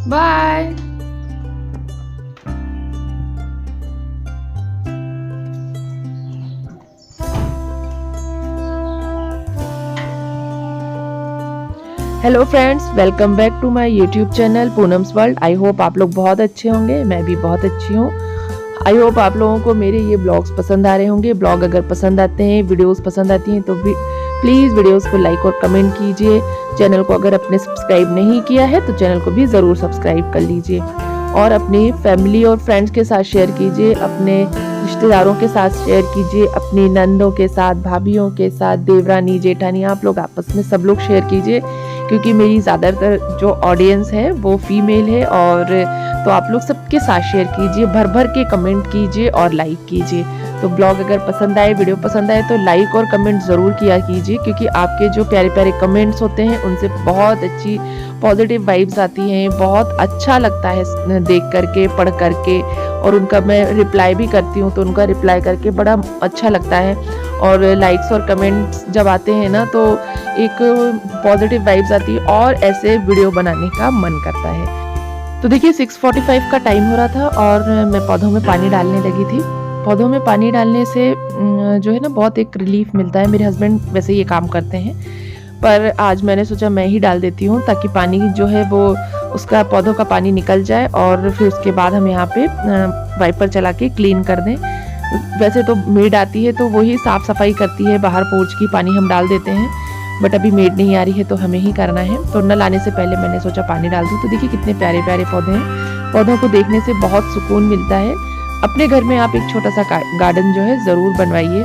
Bye. Hello friends, welcome back to my YouTube channel Poonam's world. I hope आप लोग बहुत अच्छे होंगे, मैं भी बहुत अच्छी हूँ। आई होप आप लोगों को मेरे ये ब्लॉग्स पसंद आ रहे होंगे। ब्लॉग अगर पसंद आते हैं, वीडियोस पसंद आती हैं तो प्लीज़ वीडियोस को लाइक और कमेंट कीजिए। चैनल को अगर आपने सब्सक्राइब नहीं किया है तो चैनल को भी ज़रूर सब्सक्राइब कर लीजिए और अपनी फैमिली और फ्रेंड्स के साथ शेयर कीजिए, अपने रिश्तेदारों के साथ शेयर कीजिए, अपनी नंदों के साथ, भाभीयों के साथ, देवरानी जेठानी, आप लोग आपस में सब लोग शेयर कीजिए, क्योंकि मेरी ज़्यादातर जो ऑडियंस है वो फीमेल है। और तो आप लोग सबके साथ शेयर कीजिए, भर भर के कमेंट कीजिए और लाइक कीजिए। तो ब्लॉग अगर पसंद आए, वीडियो पसंद आए तो लाइक और कमेंट ज़रूर किया कीजिए, क्योंकि आपके जो प्यारे प्यारे कमेंट्स होते हैं उनसे बहुत अच्छी पॉजिटिव वाइब्स आती हैं। बहुत अच्छा लगता है देख करके, पढ़ करके, और उनका मैं रिप्लाई भी करती हूँ तो उनका रिप्लाई करके बड़ा अच्छा लगता है। और लाइक्स और कमेंट्स जब आते हैं ना तो एक पॉजिटिव वाइब्स आती है और ऐसे वीडियो बनाने का मन करता है। तो देखिए 6:45 का टाइम हो रहा था और मैं पौधों में पानी डालने लगी थी। पौधों में पानी डालने से जो है ना बहुत एक रिलीफ मिलता है। मेरे हस्बैंड वैसे ये काम करते हैं, पर आज मैंने सोचा मैं ही डाल देती हूँ ताकि पानी जो है वो उसका पौधों का पानी निकल जाए और फिर उसके बाद हम यहाँ पे वाइपर चला के क्लीन कर दें। वैसे तो मेड आती है तो वही साफ़ सफाई करती है, बाहर पोर्च की पानी हम डाल देते हैं, बट अभी मेड नहीं आ रही है तो हमें ही करना है। तो नल आने से पहले मैंने सोचा पानी डाल दूँ। तो देखिए कितने प्यारे प्यारे पौधे हैं। पौधों को देखने से बहुत सुकून मिलता है। अपने घर में आप एक छोटा सा गार्डन जो है ज़रूर बनवाइए,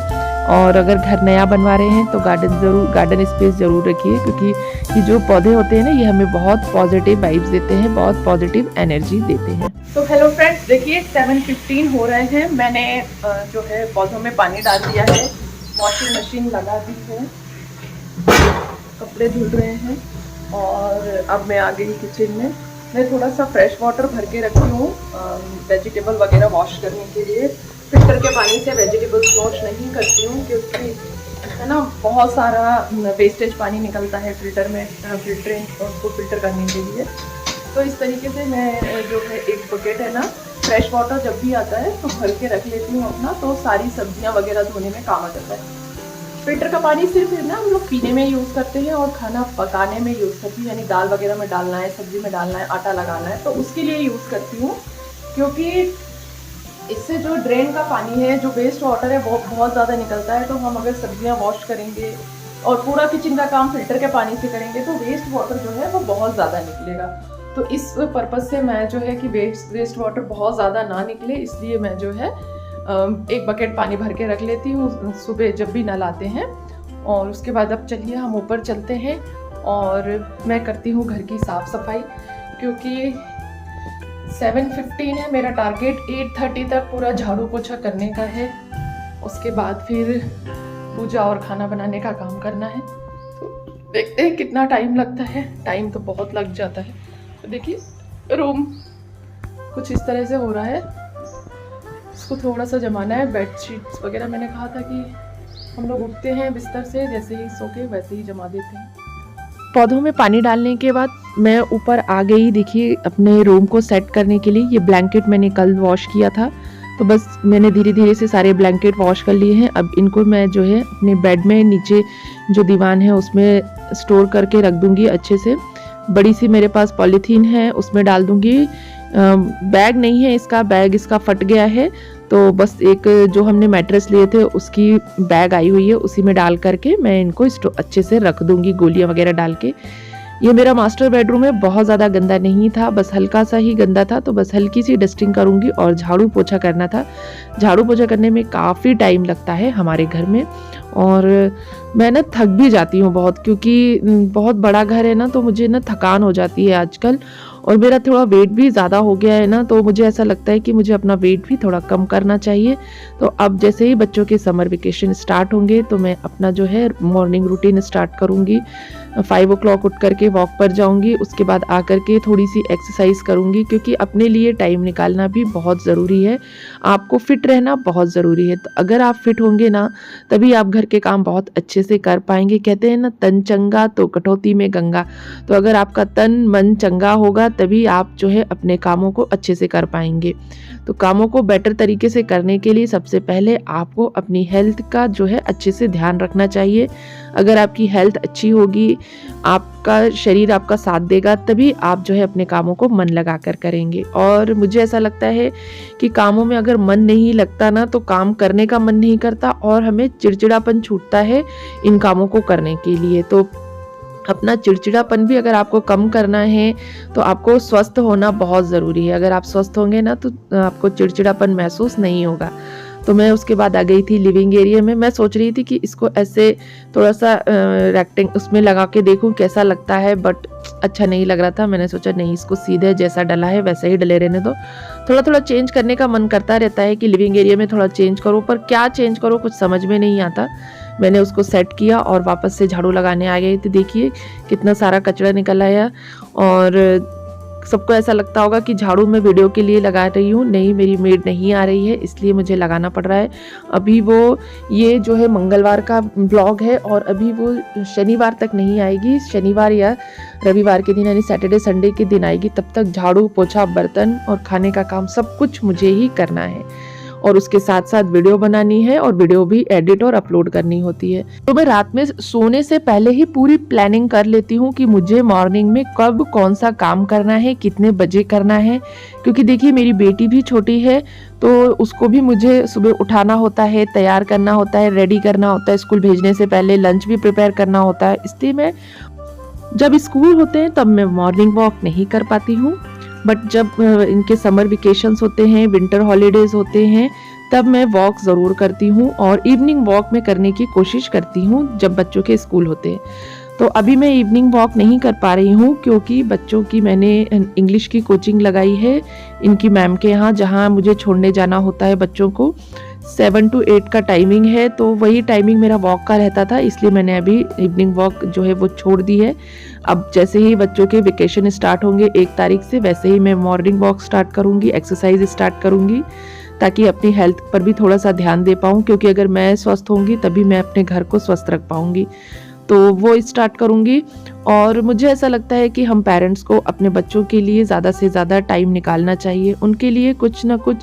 और अगर घर नया बनवा रहे हैं तो गार्डन स्पेस ज़रूर रखिए, क्योंकि ये जो पौधे होते हैं ना ये हमें बहुत पॉजिटिव वाइब्स देते हैं, बहुत पॉजिटिव एनर्जी देते हैं। तो हेलो फ्रेंड्स, देखिए 7:15 हो रहे हैं। मैंने जो है पौधों में पानी डाल दिया है, वॉशिंग मशीन लगा दी है, कपड़े धुल रहे हैं और अब मैं आ गई किचन में। मैं थोड़ा सा फ्रेश वाटर भर के रखी हूँ वेजिटेबल वगैरह वॉश करने के लिए। फिल्टर के पानी से वेजिटेबल्स वॉश नहीं करती हूँ, क्योंकि है ना बहुत सारा वेस्टेज पानी निकलता है फिल्टर में, उसको फिल्टर करने के लिए। तो इस तरीके से मैं जो है एक बकेट है ना फ्रेश वाटर जब भी आता है तो भर के रख लेती हूँ अपना, तो सारी सब्जियाँ वगैरह धोने में काम आ जाता है। फिल्टर का पानी सिर्फ है ना हम लोग पीने में यूज़ करते हैं और खाना पकाने में यूज़ करती हूँ, यानी दाल वगैरह में डालना है, सब्जी में डालना है, आटा लगाना है, तो उसके लिए यूज़ करती हूँ। क्योंकि इससे जो ड्रेन का पानी है, जो वेस्ट वाटर है, वो बहुत ज़्यादा निकलता है। तो हम अगर सब्जियां वॉश करेंगे और पूरा किचन का काम फिल्टर के पानी से करेंगे तो वेस्ट वाटर जो है वो बहुत ज़्यादा निकलेगा। तो इस पर्पज़ से मैं जो है कि वेस्ट वाटर बहुत ज़्यादा ना निकले, इसलिए मैं जो है एक बकेट पानी भर के रख लेती हूँ सुबह जब भी नल आते हैं। और उसके बाद अब चलिए हम ऊपर चलते हैं और मैं करती हूँ घर की साफ़ सफाई, क्योंकि 7:15 है मेरा टारगेट। 8:30 तक पूरा झाड़ू पोछा करने का है, उसके बाद फिर पूजा और खाना बनाने का काम करना है। तो देखते हैं कितना टाइम लगता है। टाइम तो बहुत लग जाता है। तो देखिए रूम कुछ इस तरह से हो रहा है, इसको थोड़ा सा जमाना है। बेडशीट्स वगैरह मैंने कहा था कि हम लोग उठते हैं बिस्तर से, जैसे ही सो के वैसे ही जमा देते हैं। पौधों में पानी डालने के बाद मैं ऊपर आ गई, देखिए अपने रूम को सेट करने के लिए। ये ब्लैंकेट मैंने कल वॉश किया था, तो बस मैंने धीरे धीरे से सारे ब्लैंकेट वॉश कर लिए हैं। अब इनको मैं जो है अपने बेड में नीचे जो दीवान है उसमें स्टोर करके रख दूंगी अच्छे से। बड़ी सी मेरे पास पॉलीथीन है, उसमें डाल दूंगी। बैग नहीं है इसका, बैग इसका फट गया है, तो बस एक जो हमने मैट्रेस लिए थे उसकी बैग आई हुई है, उसी में डाल करके मैं इनको अच्छे से रख दूंगी, गोलियां वगैरह डाल के। ये मेरा मास्टर बेडरूम है, बहुत ज़्यादा गंदा नहीं था, बस हल्का सा ही गंदा था, तो बस हल्की सी डस्टिंग करूँगी और झाड़ू पोछा करना था। झाड़ू पोछा करने में काफ़ी टाइम लगता है हमारे घर में, और मैं ना थक भी जाती हूँ बहुत, क्योंकि बहुत बड़ा घर है ना, तो मुझे ना थकान हो जाती है आजकल। और मेरा थोड़ा वेट भी ज़्यादा हो गया है ना, तो मुझे ऐसा लगता है कि मुझे अपना वेट भी थोड़ा कम करना चाहिए। तो अब जैसे ही बच्चों के समर वेकेशन स्टार्ट होंगे तो मैं अपना जो है मॉर्निंग रूटीन स्टार्ट करूँगी। 5 o'clock उठ करके वॉक पर जाऊंगी, उसके बाद आकर के थोड़ी सी एक्सरसाइज करूंगी, क्योंकि अपने लिए टाइम निकालना भी बहुत ज़रूरी है। आपको फिट रहना बहुत ज़रूरी है। तो अगर आप फिट होंगे ना, तभी आप घर के काम बहुत अच्छे से कर पाएंगे। कहते हैं ना, तन चंगा तो कटौती में गंगा। तो अगर आपका तन मन चंगा होगा तभी आप जो है अपने कामों को अच्छे से कर पाएंगे। तो कामों को बेटर तरीके से करने के लिए सबसे पहले आपको अपनी हेल्थ का जो है अच्छे से ध्यान रखना चाहिए। अगर आपकी हेल्थ अच्छी होगी, आपका शरीर आपका साथ देगा, तभी आप जो है अपने कामों को मन लगा कर करेंगे। और मुझे ऐसा लगता है कि कामों में अगर मन नहीं लगता ना, तो काम करने का मन नहीं करता और हमें चिड़चिड़ापन छूटता है इन कामों को करने के लिए। तो अपना चिड़चिड़ापन भी अगर आपको कम करना है तो आपको स्वस्थ होना बहुत ज़रूरी है। अगर आप स्वस्थ होंगे ना, तो आपको चिड़चिड़ापन महसूस नहीं होगा। तो मैं उसके बाद आ गई थी लिविंग एरिया में। मैं सोच रही थी कि इसको ऐसे थोड़ा सा रेक्टेंग उसमें लगा के देखूं कैसा लगता है, बट अच्छा नहीं लग रहा था। मैंने सोचा नहीं, इसको सीधे जैसा डला है वैसा ही डले रहने दो। थोड़ा थोड़ा चेंज करने का मन करता रहता है कि लिविंग एरिया में थोड़ा चेंज करो, पर क्या चेंज करो कुछ समझ में नहीं आता। मैंने उसको सेट किया और वापस से झाड़ू लगाने आ गई थी। देखिए कितना सारा कचरा निकल आया। और सबको ऐसा लगता होगा कि झाड़ू मैं वीडियो के लिए लगा रही हूँ। नहीं, मेरी मेड नहीं आ रही है, इसलिए मुझे लगाना पड़ रहा है। अभी वो ये जो है मंगलवार का ब्लॉग है और अभी वो शनिवार तक नहीं आएगी। शनिवार या रविवार के दिन यानी सैटरडे संडे के दिन आएगी। तब तक झाड़ू पोछा बर्तन और खाने का काम सब कुछ मुझे ही करना है, और उसके साथ साथ वीडियो बनानी है और वीडियो भी एडिट और अपलोड करनी होती है। तो मैं रात में सोने से पहले ही पूरी प्लानिंग कर लेती हूँ कि मुझे मॉर्निंग में कब कौन सा काम करना है, कितने बजे करना है। क्योंकि देखिए मेरी बेटी भी छोटी है, तो उसको भी मुझे सुबह उठाना होता है, तैयार करना होता है, रेडी करना होता है, स्कूल भेजने से पहले लंच भी प्रिपेयर करना होता है। इसलिए मैं जब स्कूल होते हैं तब मैं मॉर्निंग वॉक नहीं कर पाती हूँ, बट जब इनके समर वेकेशंस होते हैं, विंटर हॉलीडेज होते हैं, तब मैं वॉक ज़रूर करती हूँ और इवनिंग वॉक में करने की कोशिश करती हूँ जब बच्चों के स्कूल होते हैं। तो अभी मैं इवनिंग वॉक नहीं कर पा रही हूँ क्योंकि बच्चों की मैंने इंग्लिश की कोचिंग लगाई है इनकी मैम के यहाँ, जहाँ मुझे छोड़ने जाना होता है बच्चों को। 7 to 8 का टाइमिंग है, तो वही टाइमिंग मेरा वॉक का रहता था, इसलिए मैंने अभी इवनिंग वॉक जो है वो छोड़ दी है। अब जैसे ही बच्चों के वेकेशन स्टार्ट होंगे 1 तारीख से, वैसे ही मैं मॉर्निंग वॉक स्टार्ट करूँगी, एक्सरसाइज स्टार्ट करूँगी, ताकि अपनी हेल्थ पर भी थोड़ा सा ध्यान दे पाऊँ। क्योंकि अगर मैं स्वस्थ होंगी तभी मैं अपने घर को स्वस्थ रख पाऊँगी। तो वो स्टार्ट करूँगी। और मुझे ऐसा लगता है कि हम पेरेंट्स को अपने बच्चों के लिए ज़्यादा से ज़्यादा टाइम निकालना चाहिए। उनके लिए कुछ ना कुछ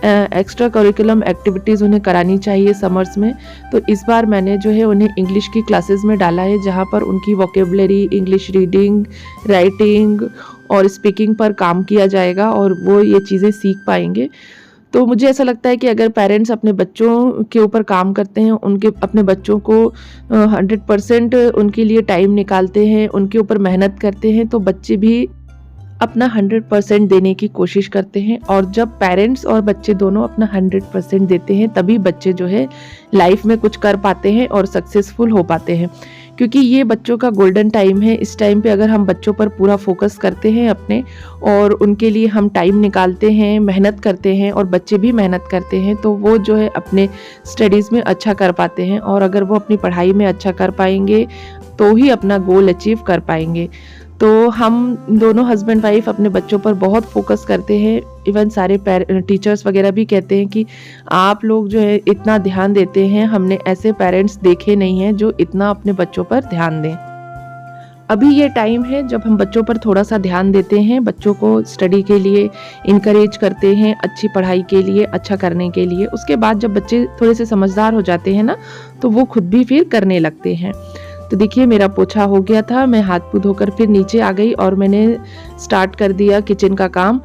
एक्स्ट्रा करिकुलम एक्टिविटीज़ उन्हें करानी चाहिए समर्स में। तो इस बार मैंने जो है उन्हें इंग्लिश की क्लासेस में डाला है, जहाँ पर उनकी वोकेबलरी, इंग्लिश रीडिंग, राइटिंग और स्पीकिंग पर काम किया जाएगा और वो ये चीज़ें सीख पाएंगे। तो मुझे ऐसा लगता है कि अगर पेरेंट्स अपने बच्चों के ऊपर काम करते हैं, उनके अपने बच्चों को 100% उनके लिए टाइम निकालते हैं, उनके ऊपर मेहनत करते हैं, तो बच्चे भी अपना 100% देने की कोशिश करते हैं। और जब पेरेंट्स और बच्चे दोनों अपना 100% देते हैं, तभी बच्चे जो है लाइफ में कुछ कर पाते हैं और सक्सेसफुल हो पाते हैं। क्योंकि ये बच्चों का गोल्डन टाइम है। इस टाइम पे अगर हम बच्चों पर पूरा फोकस करते हैं अपने, और उनके लिए हम टाइम निकालते हैं, मेहनत करते हैं और बच्चे भी मेहनत करते हैं, तो वो जो है अपने स्टडीज़ में अच्छा कर पाते हैं। और अगर वो अपनी पढ़ाई में अच्छा कर पाएंगे तो ही अपना गोल अचीव कर पाएंगे। तो हम दोनों हस्बैंड वाइफ अपने बच्चों पर बहुत फोकस करते हैं। इवन सारे टीचर्स वगैरह भी कहते हैं कि आप लोग जो है इतना ध्यान देते हैं, हमने ऐसे पेरेंट्स देखे नहीं हैं जो इतना अपने बच्चों पर ध्यान दें। अभी ये टाइम है जब हम बच्चों पर थोड़ा सा ध्यान देते हैं, बच्चों को स्टडी के लिए इनकरेज करते हैं, अच्छी पढ़ाई के लिए, अच्छा करने के लिए। उसके बाद जब बच्चे थोड़े से समझदार हो जाते हैं ना, तो वो खुद भी फिर करने लगते हैं। तो देखिए मेरा पोछा हो गया था, मैं हाथ मुंह धोकर फिर नीचे आ गई और मैंने स्टार्ट कर दिया किचन का काम।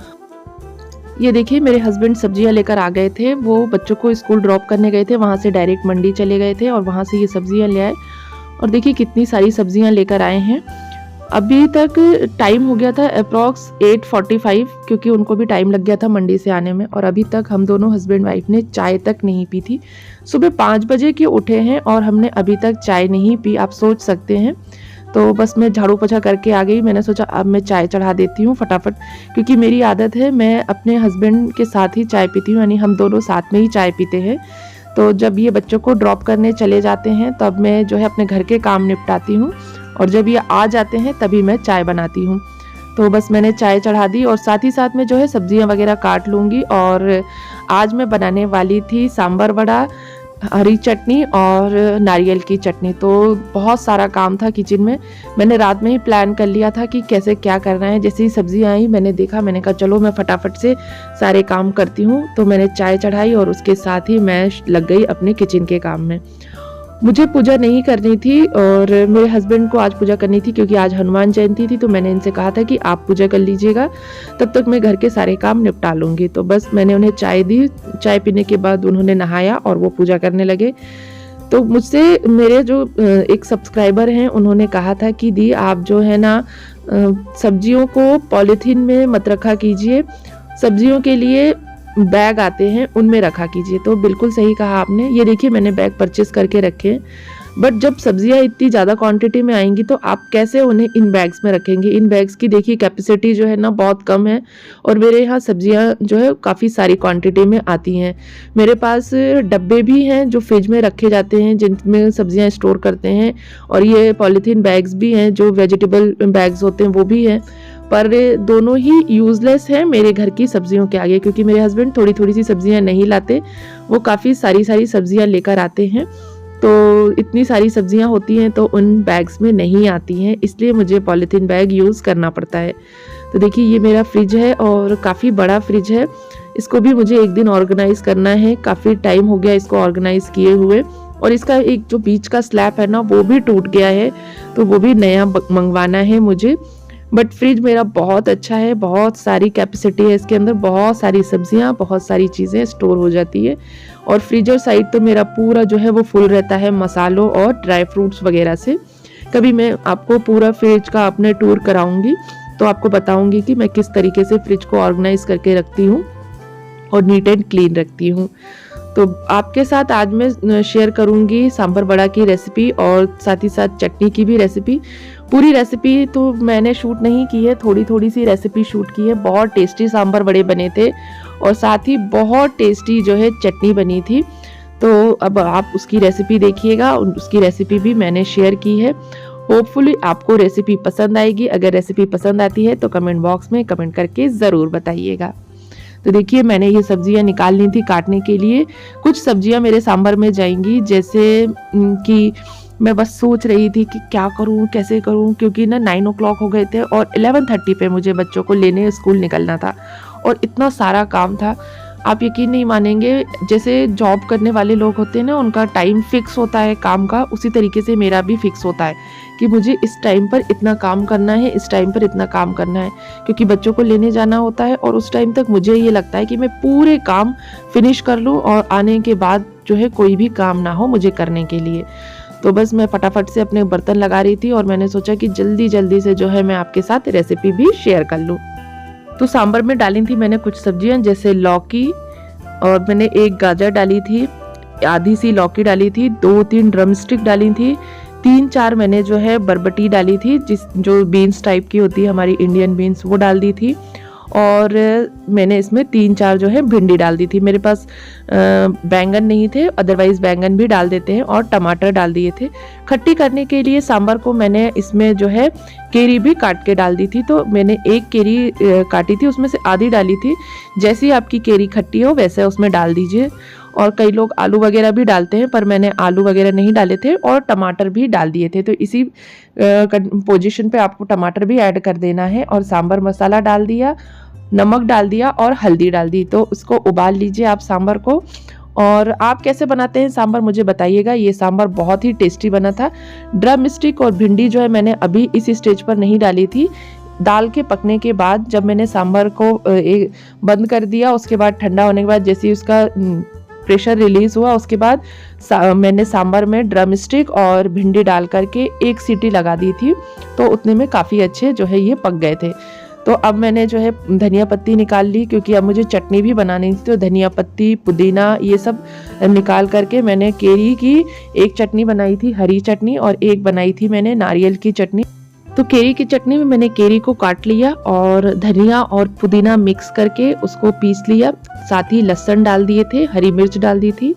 ये देखिए मेरे हस्बैंड सब्जियां लेकर आ गए थे, वो बच्चों को स्कूल ड्रॉप करने गए थे, वहाँ से डायरेक्ट मंडी चले गए थे और वहाँ से ये सब्जियां ले आए। और देखिए कितनी सारी सब्जियां लेकर आए हैं। अभी तक टाइम हो गया था अप्रॉक्स 8:45, क्योंकि उनको भी टाइम लग गया था मंडी से आने में। और अभी तक हम दोनों हस्बैंड वाइफ ने चाय तक नहीं पी थी। सुबह 5 बजे के उठे हैं और हमने अभी तक चाय नहीं पी, आप सोच सकते हैं। तो बस मैं झाड़ू पोछा करके आ गई। मैंने सोचा अब मैं चाय चढ़ा देती हूँ फटाफट, क्योंकि मेरी आदत है मैं अपने हस्बैंड के साथ ही चाय पीती हूँ, यानी हम दोनों साथ में ही चाय पीते हैं। तो जब ये बच्चों को ड्रॉप करने चले जाते हैं तब मैं जो है अपने घर के काम निपटाती हूँ और जब ये आ जाते हैं तभी मैं चाय बनाती हूँ। तो बस मैंने चाय चढ़ा दी और साथ ही साथ में जो है सब्जियां वगैरह काट लूँगी। और आज मैं बनाने वाली थी सांभर वड़ा, हरी चटनी और नारियल की चटनी। तो बहुत सारा काम था किचन में। मैंने रात में ही प्लान कर लिया था कि कैसे क्या करना है। जैसे ही सब्जियां आई मैंने देखा, मैंने कहा चलो मैं फटाफट से सारे काम करती हूँ। तो मैंने चाय चढ़ाई और उसके साथ ही मैं लग गई अपने किचन के काम में। मुझे पूजा नहीं करनी थी और मेरे हस्बैंड को आज पूजा करनी थी क्योंकि आज हनुमान जयंती थी। तो मैंने इनसे कहा था कि आप पूजा कर लीजिएगा, तब तक मैं घर के सारे काम निपटा लूँगी। तो बस मैंने उन्हें चाय दी। चाय पीने के बाद उन्होंने नहाया और वो पूजा करने लगे। तो मुझसे मेरे जो एक सब्सक्राइबर हैं उन्होंने कहा था कि दी आप जो है ना सब्जियों को पॉलीथीन में मत रखा कीजिए, सब्जियों के लिए बैग आते हैं उनमें रखा कीजिए। तो बिल्कुल सही कहा आपने। ये देखिए मैंने बैग परचेस करके रखे हैं, बट जब सब्जियां इतनी ज़्यादा क्वांटिटी में आएंगी तो आप कैसे उन्हें इन बैग्स में रखेंगे। इन बैग्स की देखिए कैपेसिटी जो है ना बहुत कम है और मेरे यहाँ सब्जियां जो है काफ़ी सारी क्वांटिटी में आती हैं। मेरे पास डब्बे भी हैं जो फ्रिज में रखे जाते हैं जिनमें सब्जियां स्टोर करते हैं, और ये पॉलीथीन बैग्स भी हैं जो वेजिटेबल बैग्स होते हैं वो भी हैं। पर दोनों ही यूज़लेस हैं मेरे घर की सब्जियों के आगे, क्योंकि मेरे हस्बैंड थोड़ी थोड़ी सी सब्जियां नहीं लाते, वो काफ़ी सारी सब्जियां लेकर आते हैं। तो इतनी सारी सब्जियां होती हैं तो उन बैग्स में नहीं आती हैं, इसलिए मुझे पॉलीथीन बैग यूज़ करना पड़ता है। तो देखिए ये मेरा फ्रिज है और काफ़ी बड़ा फ्रिज है। इसको भी मुझे एक दिन ऑर्गेनाइज़ करना है। काफ़ी टाइम हो गया इसको ऑर्गेनाइज़ किए हुए, और इसका एक जो बीच का स्लैब है ना वो भी टूट गया है, तो वो भी नया मंगवाना है मुझे। बट फ्रिज मेरा बहुत अच्छा है, बहुत सारी कैपेसिटी है इसके अंदर, बहुत सारी सब्जियां, बहुत सारी चीज़ें स्टोर हो जाती है। और फ्रीजर साइड तो मेरा पूरा जो है वो फुल रहता है मसालों और ड्राई फ्रूट्स वगैरह से। कभी मैं आपको पूरा फ्रिज का अपने टूर कराऊंगी तो आपको बताऊंगी कि मैं किस तरीके से फ्रिज को ऑर्गेनाइज करके रखती हूँ और नीट एंड क्लीन रखती हूँ। तो आपके साथ आज मैं शेयर करूंगी सांभर वड़ा की रेसिपी और साथ ही साथ चटनी की भी रेसिपी। पूरी रेसिपी तो मैंने शूट नहीं की है, थोड़ी थोड़ी सी रेसिपी शूट की है। बहुत टेस्टी सांभर वड़े बने थे और साथ ही बहुत टेस्टी जो है चटनी बनी थी। तो अब आप उसकी रेसिपी देखिएगा, उसकी रेसिपी भी मैंने शेयर की है। होपफुली आपको रेसिपी पसंद आएगी। अगर रेसिपी पसंद आती है तो कमेंट बॉक्स में कमेंट करके ज़रूर बताइएगा। तो देखिए मैंने ये सब्जियां निकाल ली थी काटने के लिए। कुछ सब्जियां मेरे सांभर में जाएंगी, जैसे कि मैं बस सोच रही थी कि क्या करूं, कैसे करूं, क्योंकि ना 9 o'clock हो गए थे और 11:30 पे मुझे बच्चों को लेने स्कूल निकलना था और इतना सारा काम था। आप यकीन नहीं मानेंगे, जैसे जॉब करने वाले लोग होते हैं ना उनका टाइम फिक्स होता है काम का, उसी तरीके से मेरा भी फिक्स होता है कि मुझे इस टाइम पर इतना काम करना है, इस टाइम पर इतना काम करना है, क्योंकि बच्चों को लेने जाना होता है। और उस टाइम तक मुझे ये लगता है कि मैं पूरे काम फिनिश कर लूँ और आने के बाद जो है कोई भी काम ना हो मुझे करने के लिए। तो बस मैं फटाफट से अपने बर्तन लगा रही थी और मैंने सोचा कि जल्दी जल्दी से जो है मैं आपके साथ रेसिपी भी शेयर कर लूँ। तो सांभर में डाली थी मैंने कुछ सब्जियां, जैसे लौकी, और मैंने एक गाजर डाली थी, आधी सी लौकी डाली थी, 2-3 ड्रम स्टिक डाली थी, 3-4 मैंने जो है बरबटी डाली थी, जो बीन्स टाइप की होती है हमारी इंडियन बीन्स, वो डाल दी थी। और मैंने इसमें 3-4 जो है भिंडी डाल दी थी। मेरे पास बैंगन नहीं थे, अदरवाइज बैंगन भी डाल देते हैं, और टमाटर डाल दिए थे। खट्टी करने के लिए सांभर को मैंने इसमें जो है केरी भी काट के डाल दी थी। तो मैंने एक केरी काटी थी, उसमें से आधी डाली थी। जैसी आपकी केरी खट्टी हो वैसे उसमें डाल दीजिए। और कई लोग आलू वगैरह भी डालते हैं, पर मैंने आलू वगैरह नहीं डाले थे और टमाटर भी डाल दिए थे। तो इसी पोजीशन पे आपको टमाटर भी ऐड कर देना है। और सांभर मसाला डाल दिया, नमक डाल दिया और हल्दी डाल दी। तो उसको उबाल लीजिए आप सांभर को। और आप कैसे बनाते हैं सांभर मुझे बताइएगा। ये सांभर बहुत ही टेस्टी बना था। ड्रम स्टिक और भिंडी जो है मैंने अभी इस स्टेज पर नहीं डाली थी। दाल के पकने के बाद जब मैंने सांभर को बंद कर दिया, उसके बाद ठंडा होने के बाद जैसे उसका प्रेशर रिलीज हुआ, उसके बाद मैंने सांभर में ड्रम स्टिक और भिंडी डाल करके एक सीटी लगा दी थी। तो उतने में काफ़ी अच्छे जो है ये पक गए थे। तो अब मैंने जो है धनिया पत्ती निकाल ली, क्योंकि अब मुझे चटनी भी बनानी थी। तो धनिया पत्ती, पुदीना, ये सब निकाल करके मैंने केरी की एक चटनी बनाई थी, हरी चटनी, और एक बनाई थी मैंने नारियल की चटनी। तो केरी की चटनी में मैंने केरी को काट लिया और धनिया और पुदीना मिक्स करके उसको पीस लिया। साथ ही लहसुन डाल दिए थे, हरी मिर्च डाल दी थी,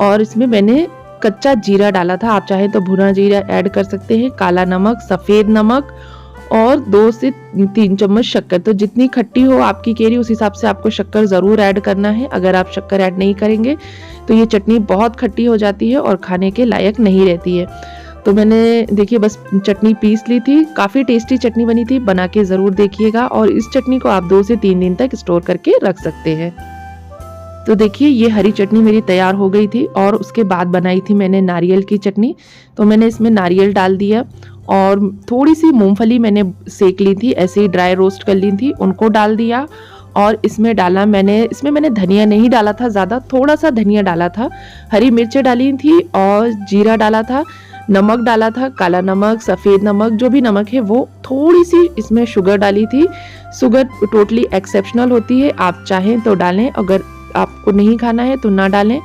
और इसमें मैंने कच्चा जीरा डाला था, आप चाहें तो भुना जीरा ऐड कर सकते हैं, काला नमक, सफ़ेद नमक और 2 से 3 चम्मच शक्कर। तो जितनी खट्टी हो आपकी केरी उस हिसाब से आपको शक्कर ज़रूर ऐड करना है। अगर आप शक्कर ऐड नहीं करेंगे तो ये चटनी बहुत खट्टी हो जाती है और खाने के लायक नहीं रहती है। तो मैंने देखिए बस चटनी पीस ली थी, काफ़ी टेस्टी चटनी बनी थी, बना के ज़रूर देखिएगा और इस चटनी को आप 2 से 3 दिन तक स्टोर करके रख सकते हैं। तो देखिए ये हरी चटनी मेरी तैयार हो गई थी और उसके बाद बनाई थी मैंने नारियल की चटनी। तो मैंने इसमें नारियल डाल दिया और थोड़ी सी मूंगफली मैंने सेक ली थी, ऐसे ही ड्राई रोस्ट कर ली थी, उनको डाल दिया और इसमें मैंने धनिया नहीं डाला था ज़्यादा, थोड़ा सा धनिया डाला था, हरी मिर्चें डाली थी और जीरा डाला था, नमक डाला था, काला नमक, सफ़ेद नमक, जो भी नमक है वो, थोड़ी सी इसमें शुगर डाली थी। शुगर टोटली एक्सेप्शनल होती है, आप चाहें तो डालें, अगर आपको नहीं खाना है तो ना डालें।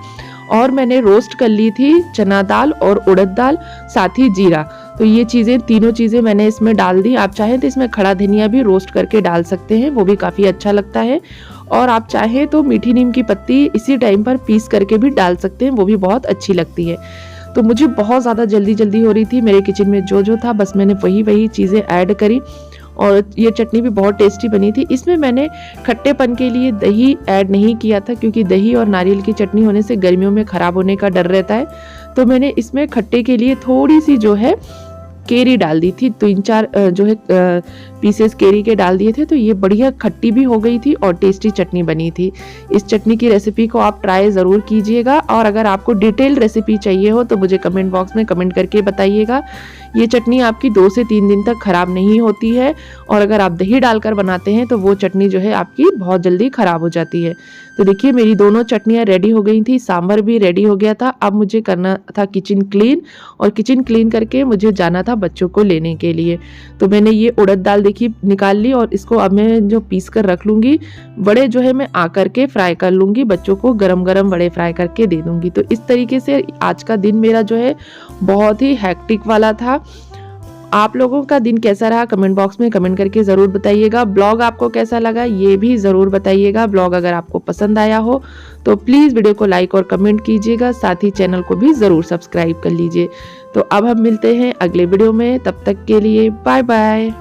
और मैंने रोस्ट कर ली थी चना दाल और उड़द दाल, साथ ही जीरा। तो ये चीज़ें, तीनों चीज़ें मैंने इसमें डाल दी। आप चाहें तो इसमें खड़ा धनिया भी रोस्ट करके डाल सकते हैं, वो भी काफ़ी अच्छा लगता है। और आप चाहें तो मीठी नीम की पत्ती इसी टाइम पर पीस करके भी डाल सकते हैं, वो भी बहुत अच्छी लगती है। तो मुझे बहुत ज़्यादा जल्दी हो रही थी, मेरे किचन में जो था बस मैंने वही चीज़ें ऐड करी और ये चटनी भी बहुत टेस्टी बनी थी। इसमें मैंने खट्टेपन के लिए दही ऐड नहीं किया था, क्योंकि दही और नारियल की चटनी होने से गर्मियों में ख़राब होने का डर रहता है। तो मैंने इसमें खट्टे के लिए थोड़ी सी जो है केरी डाल दी थी, 3-4 जो है पीसेस केरी के डाल दिए थे। तो ये बढ़िया खट्टी भी हो गई थी और टेस्टी चटनी बनी थी। इस चटनी की रेसिपी को आप ट्राई ज़रूर कीजिएगा और अगर आपको डिटेल रेसिपी चाहिए हो तो मुझे कमेंट बॉक्स में कमेंट करके बताइएगा। ये चटनी आपकी 2 से 3 दिन तक ख़राब नहीं होती है और अगर आप दही डालकर बनाते हैं तो वो चटनी जो है आपकी बहुत जल्दी ख़राब हो जाती है। तो देखिए मेरी दोनों चटनियाँ रेडी हो गई थी, सांभर भी रेडी हो गया था। अब मुझे करना था किचन क्लीन और किचन क्लीन करके मुझे जाना था बच्चों को लेने के लिए। तो मैंने ये उड़द दाल देखिए निकाल ली और इसको अब मैं जो पीस कर रख लूँगी, बड़े जो है मैं आकर के फ्राई कर लूँगी, बच्चों को गरम गरम बड़े फ्राई करके दे दूँगी। तो इस तरीके से आज का दिन मेरा जो है बहुत ही हैक्टिक वाला था। आप लोगों का दिन कैसा रहा कमेंट बॉक्स में कमेंट करके ज़रूर बताइएगा। ब्लॉग आपको कैसा लगा ये भी ज़रूर बताइएगा। ब्लॉग अगर आपको पसंद आया हो तो प्लीज़ वीडियो को लाइक और कमेंट कीजिएगा, साथ ही चैनल को भी ज़रूर सब्सक्राइब कर लीजिए। तो अब हम मिलते हैं अगले वीडियो में, तब तक के लिए बाय बाय।